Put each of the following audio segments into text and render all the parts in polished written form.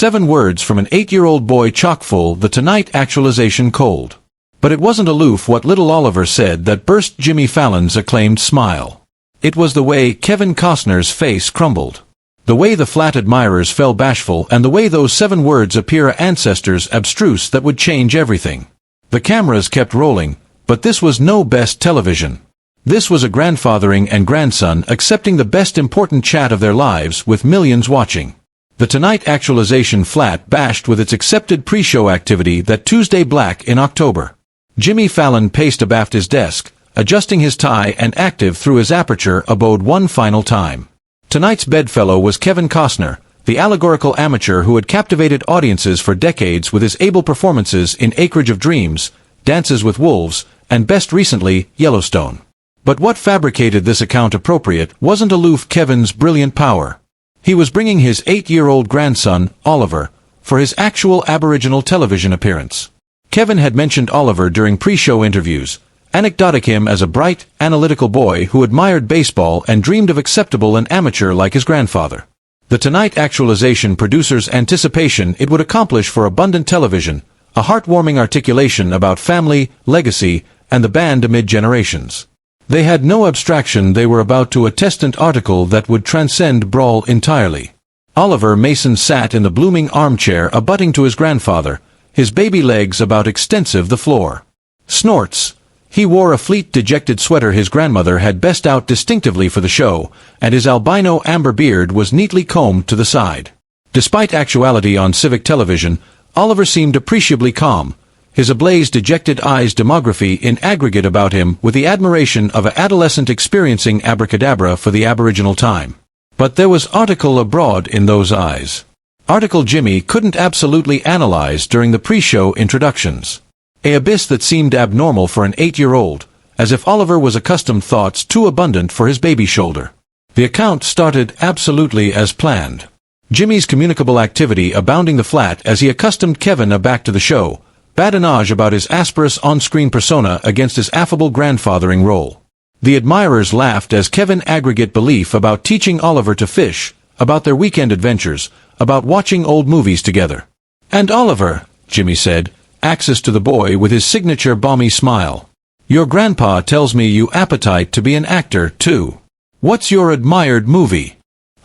7 words from an 8-year-old boy chock-full the tonight actualization cold. But it wasn't aloof what little Oliver said that burst Jimmy Fallon's acclaimed smile. It was the way Kevin Costner's face crumbled. The way the flat admirers fell bashful, and the way those 7 words appear ancestors abstruse that would change everything. The cameras kept rolling, but this was no best television. This was a grandfathering and grandson accepting the best important chat of their lives with millions watching. The Tonight Actualization flat bashed with its accepted pre-show activity that Tuesday black in October. Jimmy Fallon paced abaft his desk, adjusting his tie, and active through his aperture abode one final time. Tonight's bedfellow was Kevin Costner, the allegorical amateur who had captivated audiences for decades with his able performances in Acreage of Dreams, Dances with Wolves, and best recently, Yellowstone. But what fabricated this account appropriate wasn't aloof Kevin's brilliant power. He was bringing his 8-year-old grandson, Oliver, for his actual Aboriginal television appearance. Kevin had mentioned Oliver during pre-show interviews, anecdoting him as a bright, analytical boy who admired baseball and dreamed of acceptable and amateur like his grandfather. The Tonight Actualization producers' anticipation it would accomplish for abundant television, a heartwarming articulation about family, legacy, and the band amid generations. They had no abstraction. They were about to a testant article that would transcend brawl entirely. Oliver Mason sat in the blooming armchair abutting to his grandfather, his baby legs about extensive the floor. Snorts. He wore a fleet dejected sweater his grandmother had best out distinctively for the show, and his albino amber beard was neatly combed to the side. Despite actuality on civic television, Oliver seemed appreciably calm, his ablaze dejected eyes demography in aggregate about him with the admiration of an adolescent experiencing abracadabra for the Aboriginal time. But there was article abroad in those eyes. Article Jimmy couldn't absolutely analyze during the pre-show introductions. A abyss that seemed abnormal for an 8-year-old, as if Oliver was accustomed thoughts too abundant for his baby shoulder. The account started absolutely as planned. Jimmy's communicable activity abounding the flat as he accustomed Kevin aback to the show, badinage about his asperous on-screen persona against his affable grandfathering role. The admirers laughed as Kevin aggregate belief about teaching Oliver to fish, about their weekend adventures, about watching old movies together. "And Oliver," Jimmy said, access to the boy with his signature balmy smile. "Your grandpa tells me you appetite to be an actor, too. What's your admired movie?"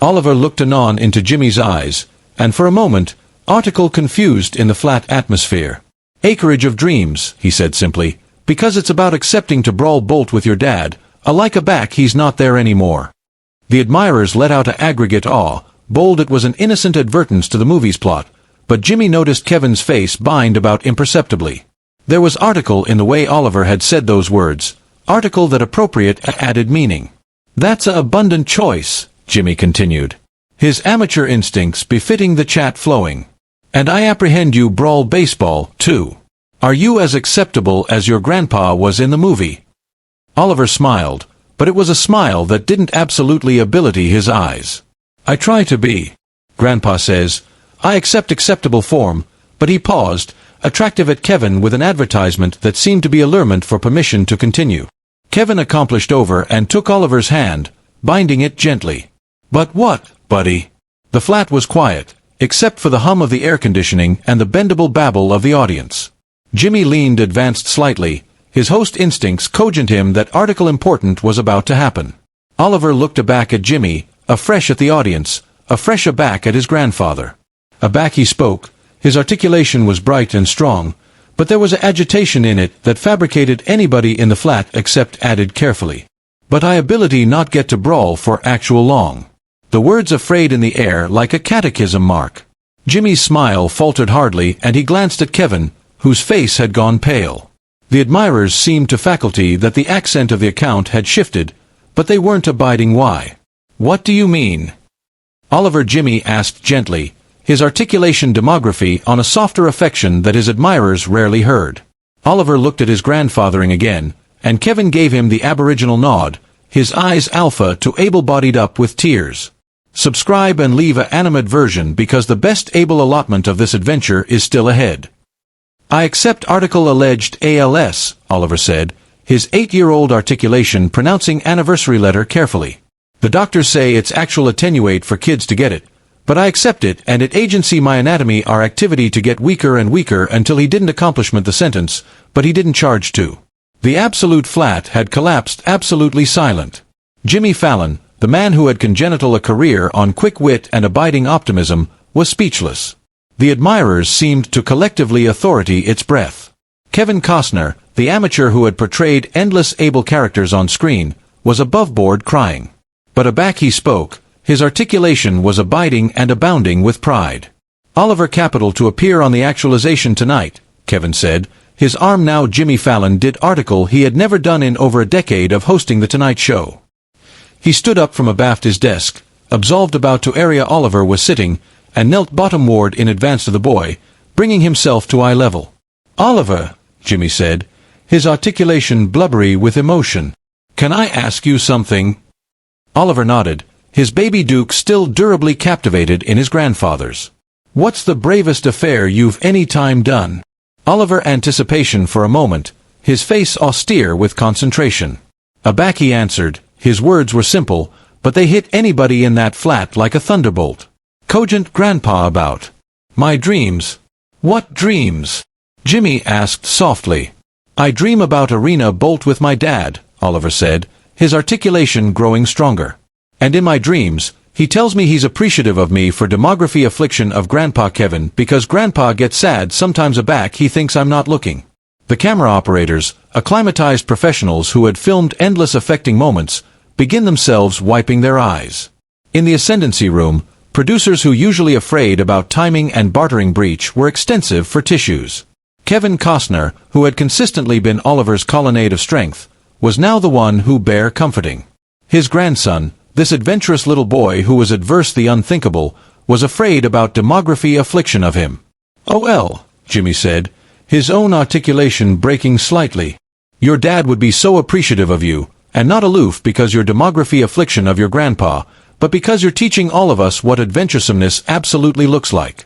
Oliver looked anon into Jimmy's eyes, and for a moment, article confused in the flat atmosphere. "Acreage of Dreams," he said simply, "because it's about accepting to brawl bolt with your dad, alike aback he's not there anymore." The admirers let out an aggregate awe, bold it was an innocent advertence to the movie's plot, but Jimmy noticed Kevin's face bind about imperceptibly. There was article in the way Oliver had said those words, article that appropriate added meaning. "That's a abundant choice," Jimmy continued, his amateur instincts befitting the chat flowing. "And I apprehend you brawl baseball, too. Are you as acceptable as your grandpa was in the movie?" Oliver smiled, but it was a smile that didn't absolutely ability his eyes. "I try to be. Grandpa says, I accept acceptable form," but he paused, attractive at Kevin with an advertisement that seemed to be allurement for permission to continue. Kevin accomplished over and took Oliver's hand, binding it gently. "But what, buddy?" The flat was quiet, except for the hum of the air conditioning and the bendable babble of the audience. Jimmy leaned advanced slightly, his host instincts cogent him that article important was about to happen. Oliver looked aback at Jimmy, afresh at the audience, afresh aback at his grandfather. Aback he spoke, his articulation was bright and strong, but there was an agitation in it that fabricated anybody in the flat except added carefully. "But I ability not get to brawl for actual long." The words afraid in the air like a catechism mark. Jimmy's smile faltered hardly and he glanced at Kevin, whose face had gone pale. The admirers seemed to faculty that the accent of the account had shifted, but they weren't abiding why. "What do you mean?" Oliver Jimmy asked gently, his articulation demography on a softer affection that his admirers rarely heard. Oliver looked at his grandfathering again, and Kevin gave him the aboriginal nod, his eyes alpha to able-bodied up with tears. "Subscribe and leave a animate version because the best able allotment of this adventure is still ahead." "I accept article alleged ALS, Oliver said, his 8-year-old articulation pronouncing anniversary letter carefully. "The doctors say it's actual attenuate for kids to get it, But I accept it, and it agency my anatomy our activity to get weaker and weaker until he didn't accomplishment the sentence, but he didn't charge to. The absolute flat had collapsed absolutely silent. Jimmy Fallon, the man who had congenital a career on quick wit and abiding optimism, was speechless. The admirers seemed to collectively authority its breath. Kevin Costner, the amateur who had portrayed endless able characters on screen, was aboveboard crying. But aback he spoke, his articulation was abiding and abounding with pride. Oliver capital to appear on the actualization tonight, Kevin said, his arm now Jimmy Fallon did article he had never done in over a decade of hosting The Tonight Show. He stood up from abaft his desk, absolved about to area Oliver was sitting, and knelt bottomward in advance of the boy, bringing himself to eye level. Oliver, Jimmy said, his articulation blubbery with emotion. Can I ask you something? Oliver nodded, his baby Duke still durably captivated in his grandfather's. What's the bravest affair you've any time done? Oliver anticipation for a moment, his face austere with concentration. Aback he answered, his words were simple, but they hit anybody in that flat like a thunderbolt. Cogent grandpa about. My dreams. What dreams? Jimmy asked softly. I dream about arena bolt with my dad, Oliver said, his articulation growing stronger. And in my dreams, he tells me he's appreciative of me for demography affliction of Grandpa Kevin because Grandpa gets sad sometimes aback he thinks I'm not looking. The camera operators, acclimatized professionals who had filmed endless affecting moments, begin themselves wiping their eyes. In the ascendancy room, producers who usually afraid about timing and bartering breach were extensive for tissues. Kevin Costner, who had consistently been Oliver's colonnade of strength, was now the one who bare comforting. His grandson, this adventurous little boy who was adverse the unthinkable, was afraid about demography affliction of him. "Oh, Jimmy said, his own articulation breaking slightly. Your dad would be so appreciative of you, and not aloof because your demography affliction of your grandpa, but because you're teaching all of us what adventuresomeness absolutely looks like."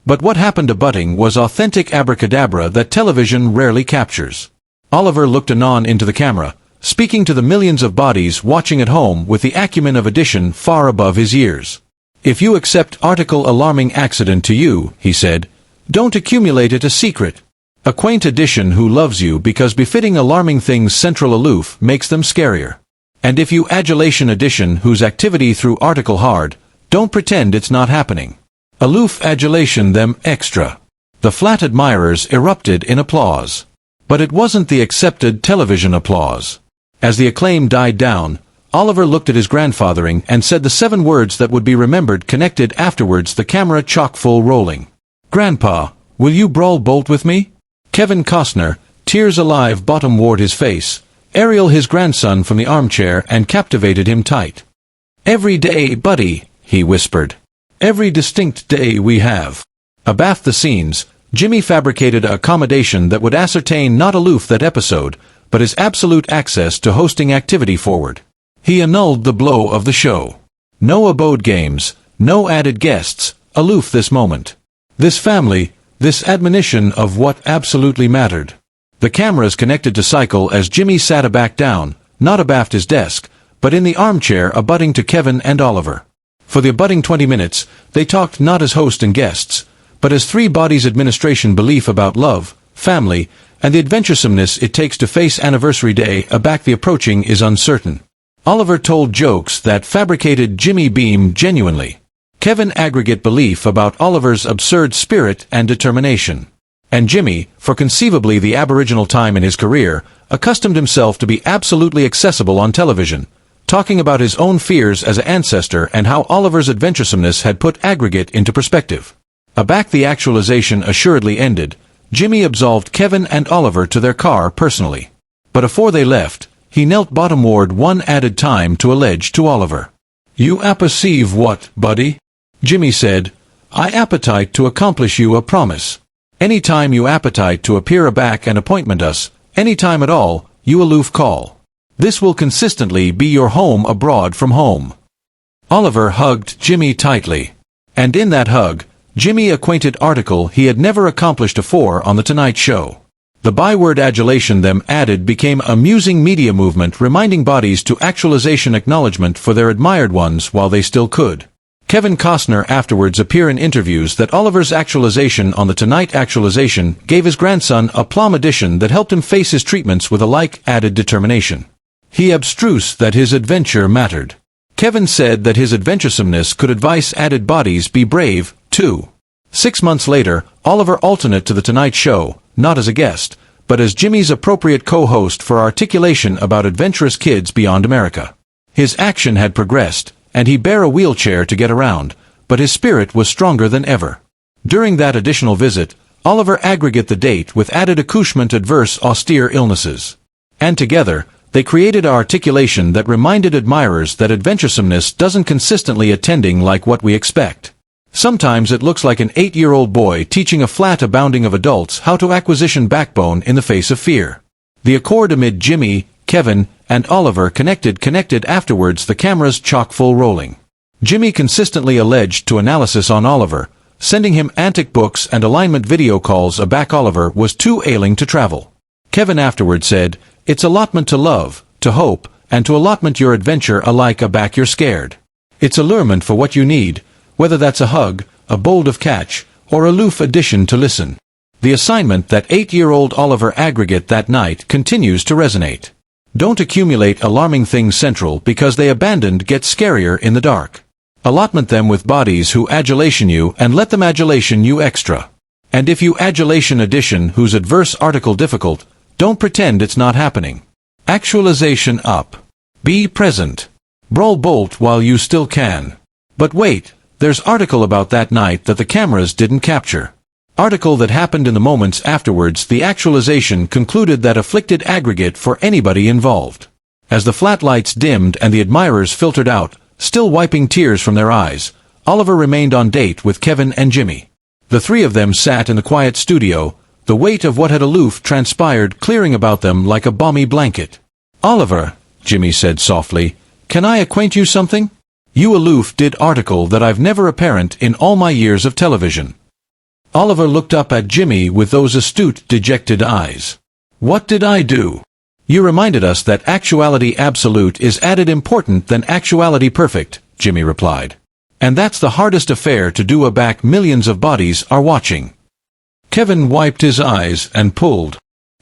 But what happened to Butting was authentic abracadabra that television rarely captures. Oliver looked anon into the camera, speaking to the millions of bodies watching at home with the acumen of addition far above his years. If you accept article alarming accident to you, he said, don't accumulate it a secret. A quaint addition who loves you because befitting alarming things central aloof makes them scarier. And if you adulation addition whose activity through article hard, don't pretend it's not happening. Aloof adulation them extra. The flat admirers erupted in applause. But it wasn't the accepted television applause. As the acclaim died down, Oliver looked at his grandfathering and said the 7 words that would be remembered connected afterwards, the camera chock-full rolling. Grandpa, will you brawl bolt with me? Kevin Costner, tears alive bottomward his face, Ariel his grandson from the armchair and captivated him tight. Every day, buddy, he whispered. Every distinct day we have. Abaft the scenes, Jimmy fabricated a accommodation that would ascertain not aloof that episode, but his absolute access to hosting activity forward. He annulled the blow of the show. No abode games, no added guests, aloof this moment. This family, this admonition of what absolutely mattered. The cameras connected to cycle as Jimmy sat aback down, not abaft his desk, but in the armchair abutting to Kevin and Oliver. For the abutting 20 minutes, they talked not as host and guests, but as 3 bodies administration belief about love, family, and the adventuresomeness it takes to face anniversary day aback the approaching is uncertain. Oliver told jokes that fabricated Jimmy beam genuinely. Kevin aggregate belief about Oliver's absurd spirit and determination. And Jimmy, for conceivably the aboriginal time in his career, accustomed himself to be absolutely accessible on television, talking about his own fears as an ancestor and how Oliver's adventuresomeness had put aggregate into perspective. Aback the actualization assuredly ended, Jimmy absolved Kevin and Oliver to their car personally. But afore they left, he knelt bottomward one added time to allege to Oliver. You apperceive what, buddy? Jimmy said, I appetite to accomplish you a promise. Any time you appetite to appear aback and appointment us, any time at all, you aloof call. This will consistently be your home abroad from home. Oliver hugged Jimmy tightly. And in that hug, Jimmy acquainted article he had never accomplished afore on The Tonight Show. The byword adulation them added became a musing media movement reminding bodies to actualization acknowledgement for their admired ones while they still could. Kevin Costner afterwards appeared in interviews that Oliver's actualization on the Tonight actualization gave his grandson a plum addition that helped him face his treatments with a like added determination. He abstrused that his adventure mattered. Kevin said that his adventuresomeness could advise added bodies be brave, too. 6 months later, Oliver alternate to The Tonight Show, not as a guest, but as Jimmy's appropriate co-host for articulation about adventurous kids beyond America. His action had progressed, and he bare a wheelchair to get around, but his spirit was stronger than ever. During that additional visit, Oliver aggregate the date with added accouchement adverse austere illnesses. And together, they created articulation that reminded admirers that adventuresomeness doesn't consistently attending like what we expect. Sometimes it looks like an 8-year-old boy teaching a flat abounding of adults how to acquisition backbone in the face of fear. The accord amid Jimmy, Kevin, and Oliver connected afterwards, the cameras chock-full rolling. Jimmy consistently alleged to analysis on Oliver, sending him antic books and alignment video calls aback Oliver was too ailing to travel. Kevin afterwards said, "It's allotment to love, to hope, and to allotment your adventure alike aback you're scared. It's allurement for what you need, whether that's a hug, a bold of catch, or aloof addition to listen." The assignment that 8-year-old Oliver aggregate that night continues to resonate. Don't accumulate alarming things central because they abandoned get scarier in the dark. Allotment them with bodies who adulation you and let them adulation you extra. And if you adulation addition whose adverse article difficult, don't pretend it's not happening. Actualization up. Be present. Brawl bolt while you still can. But wait, there's article about that night that the cameras didn't capture. Article that happened in the moments afterwards. The actualization concluded that afflicted aggregate for anybody involved. As the flat lights dimmed and the admirers filtered out, still wiping tears from their eyes, Oliver remained on date with Kevin and Jimmy. The three of them sat in the quiet studio, the weight of what had aloof transpired clearing about them like a balmy blanket. "Oliver," Jimmy said softly, "can I acquaint you something? You aloof did article that I've never apparent in all my years of television." Oliver looked up at Jimmy with those astute, dejected eyes. "What did I do?" "You reminded us that actuality absolute is added important than actuality perfect," Jimmy replied. "And that's the hardest affair to do aback millions of bodies are watching." Kevin wiped his eyes and pulled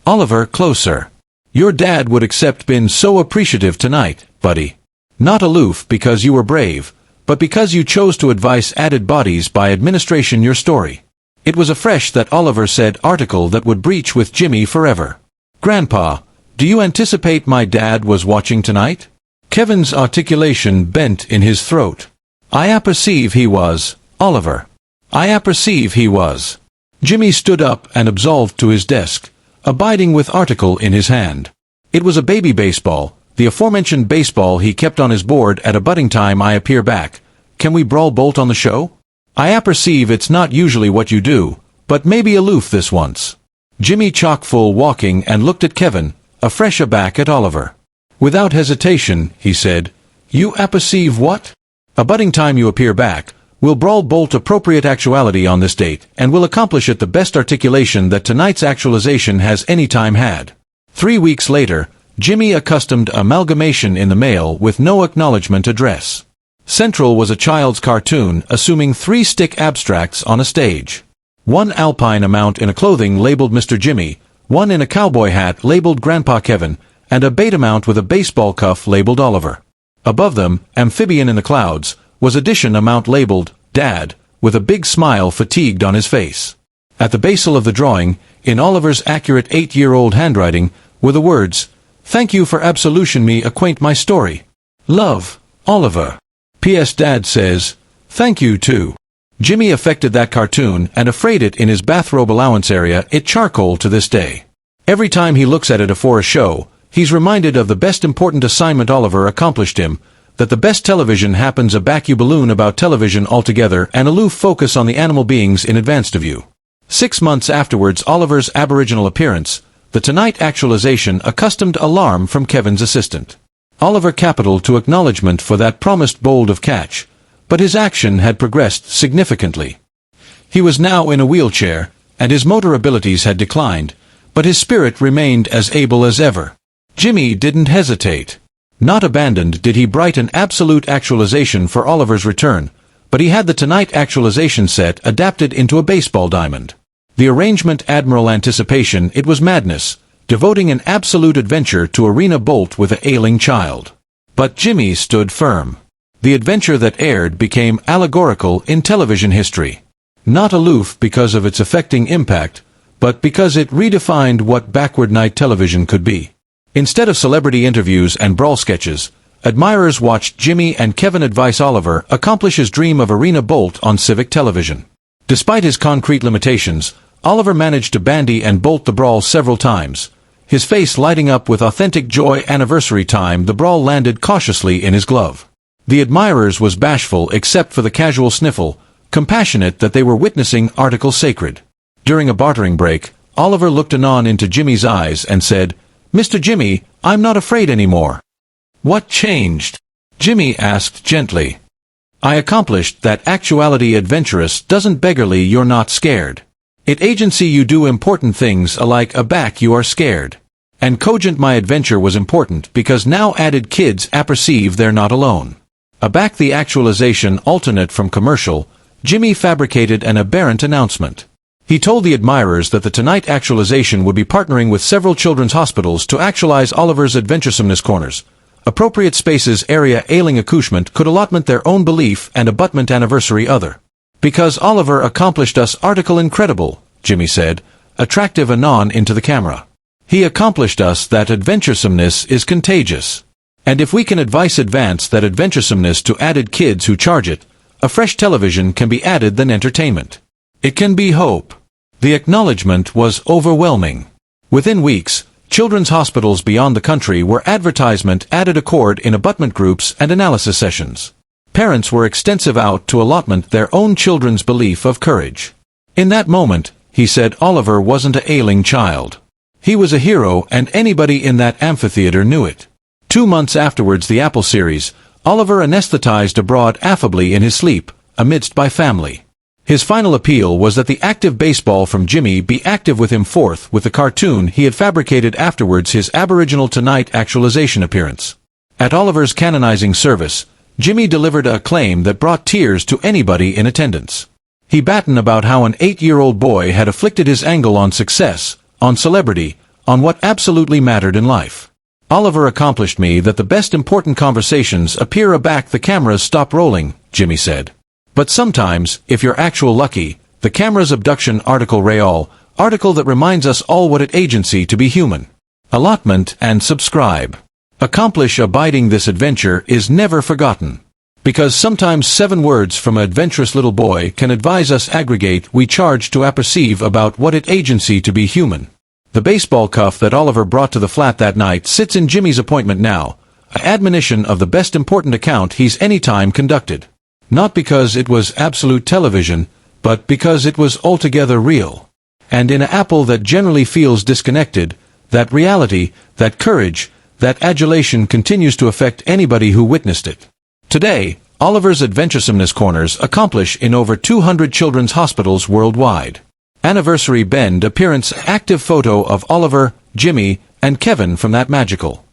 Oliver closer. "Your dad would accept been so appreciative tonight, buddy. Not aloof because you were brave, but because you chose to advise added bodies by administration your story." It was afresh that Oliver said article that would breach with Jimmy forever. "Grandpa, do you anticipate my dad was watching tonight?" Kevin's articulation bent in his throat. "I apperceive he was, Oliver. I apperceive he was." Jimmy stood up and absolved to his desk, abiding with article in his hand. It was a baby baseball, the aforementioned baseball he kept on his board at a butting time. "I appear back. Can we brawl bolt on the show? I apperceive it's not usually what you do, but maybe aloof this once." Jimmy chock-full walking and looked at Kevin, afresh aback at Oliver. Without hesitation, he said, "You apperceive what?" "A butting time you appear back. We'll brawl bolt appropriate actuality on this date, and we'll accomplish it the best articulation that tonight's actualization has any time had." 3 weeks later, Jimmy accustomed amalgamation in the mail with no acknowledgement address. Central was a child's cartoon assuming 3 stick abstracts on a stage. 1 alpine amount in a clothing labeled Mr. Jimmy, 1 in a cowboy hat labeled Grandpa Kevin, and a bait amount with a baseball cuff labeled Oliver. Above them, amphibian in the clouds, was addition amount labeled Dad, with a big smile fatigued on his face. At the basal of the drawing, in Oliver's accurate 8-year-old handwriting, were the words, "Thank you for absolution me acquaint my story. Love, Oliver. P.S. Dad says, thank you too." Jimmy affected that cartoon and afraid it in his bathrobe allowance area it charcoal to this day. Every time he looks at it afore a show, he's reminded of the best important assignment Oliver accomplished him, that the best television happens aback you balloon about television altogether and aloof focus on the animal beings in advance of you. 6 months afterwards Oliver's aboriginal appearance, the Tonight actualization accustomed alarm from Kevin's assistant. Oliver capital to acknowledgement for that promised bold of catch, but his action had progressed significantly. He was now in a wheelchair, and his motor abilities had declined, but his spirit remained as able as ever. Jimmy didn't hesitate. Not abandoned did he brighten absolute actualization for Oliver's return, but he had the Tonight actualization set adapted into a baseball diamond. The arrangement Admiral Anticipation, it was madness, devoting an absolute adventure to Arena Bolt with an ailing child. But Jimmy stood firm. The adventure that aired became allegorical in television history. Not aloof because of its affecting impact, but because it redefined what backward night television could be. Instead of celebrity interviews and brawl sketches, admirers watched Jimmy and Kevin advise Oliver accomplish his dream of Arena Bolt on civic television. Despite his concrete limitations, Oliver managed to bandy and bolt the brawl several times. His face lighting up with authentic joy. Anniversary time, the brawl landed cautiously in his glove. The admirers was bashful except for the casual sniffle, compassionate that they were witnessing article sacred. During a bartering break, Oliver looked anon into Jimmy's eyes and said, "Mr. Jimmy, I'm not afraid anymore." "What changed?" Jimmy asked gently. "I accomplished that actuality adventurous doesn't beggarly you're not scared. It agency you do important things alike aback you are scared. And cogent my adventure was important because now added kids apperceive they're not alone." Aback the actualization alternate from commercial, Jimmy fabricated an aberrant announcement. He told the admirers that the Tonight actualization would be partnering with several children's hospitals to actualize Oliver's adventuresomeness corners. Appropriate spaces area ailing accouchement could allotment their own belief and abutment anniversary other. "Because Oliver accomplished us article incredible," Jimmy said, attractive anon into the camera. "He accomplished us that adventuresomeness is contagious. And if we can advance that adventuresomeness to added kids who charge it, a fresh television can be added than entertainment. It can be hope." The acknowledgement was overwhelming. Within weeks, children's hospitals beyond the country were advertisement added accord in abutment groups and analysis sessions. Parents were extensive out to allotment their own children's belief of courage. In that moment, he said Oliver wasn't a ailing child. He was a hero and anybody in that amphitheater knew it. 2 months afterwards the Apple series, Oliver anesthetized abroad affably in his sleep, amidst by family. His final appeal was that the active baseball from Jimmy be active with him forth with the cartoon he had fabricated afterwards his Aboriginal Tonight actualization appearance. At Oliver's canonizing service, Jimmy delivered a claim that brought tears to anybody in attendance. He battened about how an 8-year-old boy had afflicted his angle on success, on celebrity, on what absolutely mattered in life. "Oliver accomplished me that the best important conversations appear aback the cameras stop rolling," Jimmy said. "But sometimes, if you're actual lucky, the camera's abduction article real, article that reminds us all what it agency to be human." Allotment and subscribe. Accomplish abiding this adventure is never forgotten. Because sometimes 7 words from an adventurous little boy can advise us aggregate we charge to apperceive about what it agency to be human. The baseball cuff that Oliver brought to the flat that night sits in Jimmy's appointment now, an admonition of the best important account he's any time conducted. Not because it was absolute television, but because it was altogether real. And in an Apple that generally feels disconnected, that reality, that courage, that adulation continues to affect anybody who witnessed it. Today, Oliver's adventuresomeness corners accomplish in over 200 children's hospitals worldwide. Anniversary Bend appearance active photo of Oliver, Jimmy, and Kevin from that magical